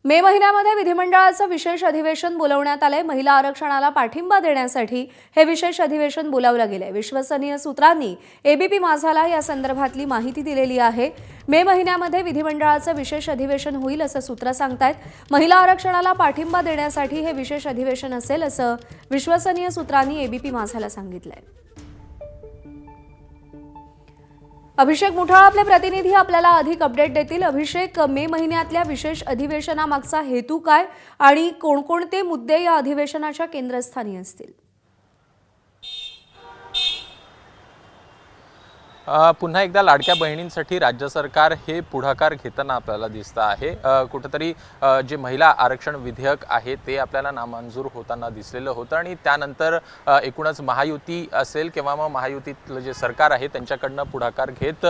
मे महिन्यामध्ये विधिमंडळाचं विशेष अधिवेशन बोलावण्यात आलंय। महिला आरक्षणाला पाठिंबा देण्यासाठी हे विशेष अधिवेशन बोलावलं गेलंय। विश्वसनीय सूत्रांनी एबीपी माझाला या संदर्भातली माहिती दिलेली आहे। मे महिन्यामध्ये विधिमंडळाचं विशेष अधिवेशन होईल असं सूत्र सांगतायत। महिला आरक्षणाला पाठिंबा देण्यासाठी हे विशेष अधिवेशन असेल असं विश्वसनीय सूत्रांनी एबीपी माझाला सांगितलंय। अभिषेक मुठाळ आपले प्रतिनिधी आपल्याला अधिक अपडेट देतील। अभिषेक, मे महिन्यातल्या विशेष अधिवेशनामागचा हेतू काय आणि कोणकोणते मुद्दे या अधिवेशनाच्या केंद्रस्थानी असतील? पुन्हा एकदा लाडक्या बहिणींसाठी राज्य सरकार हे पुढाकार घेताना आपल्याला दिसतं आहे। कुठेतरी जे महिला आरक्षण विधेयक आहे ते आपल्याला नामंजूर होताना दिसलेलं होतं आणि त्यानंतर एकूणच महायुती असेल किंवा मग महायुतीतलं जे सरकार आहे त्यांच्याकडनं पुढाकार घेत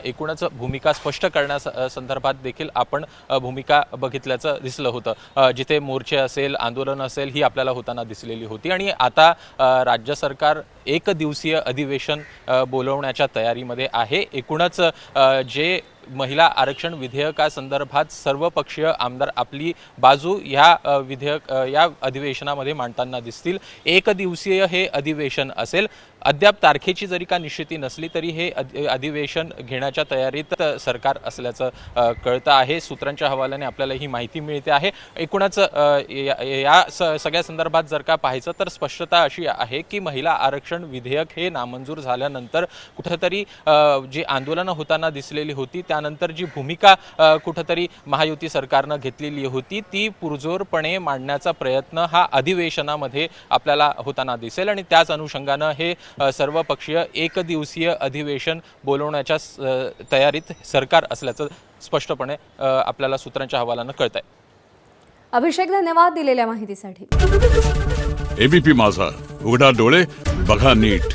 एकूणच भूमिका स्पष्ट करण्यासंदर्भात देखील आपण भूमिका बघितल्याचं दिसलं होतं। जिथे मोर्चे असेल, आंदोलन असेल ही आपल्याला होताना दिसलेली होती आणि आता राज्य सरकार एक दिवसीय अधिवेशन बोलवण्याच्या तयारीमध्ये आहे। एकूणच जे महिला आरक्षण विधेयकासंदर्भात सर्वपक्षीय आमदार आपली बाजू या अधिवेशनामध्ये मांडताना दिसतील। एक दिवसीय हे अधिवेशन असेल। अद्याप तारखेची जरी का निश्चिती नसली तरी हे अधिवेशन घेण्याच्या तयारीत सरकार असल्याचं कळतं आहे। सूत्रांच्या हवाल्याने आपल्याला ही माहिती मिळते आहे। एकूणच या सगळ्या संदर्भात जर का पाहायचं तर स्पष्टता अशी आहे की महिला आरक्षण विधेयक हे नामंजूर झाल्यानंतर कुठेतरी जी आंदोलनं होताना दिसलेली होती त्यानंतर जी भूमिका कुठेतरी महायुती सरकारनं घेतलेली होती ती पुरजोरपणे मांडण्याचा प्रयत्न हा अधिवेशनामध्ये आपल्याला होताना दिसेल आणि त्याच अनुषंगानं हे सर्वपक्षीय एक दिवसीय अधिवेशन बोलवण्याच्या तयारीत सरकार असल्याचं स्पष्टपणे आपल्याला सूत्रांच्या हवालानं कळतंय। अभिषेक, धन्यवाद दिलेल्या माहितीसाठी। एबीपी माझा, उघडा डोळे बघा नीट।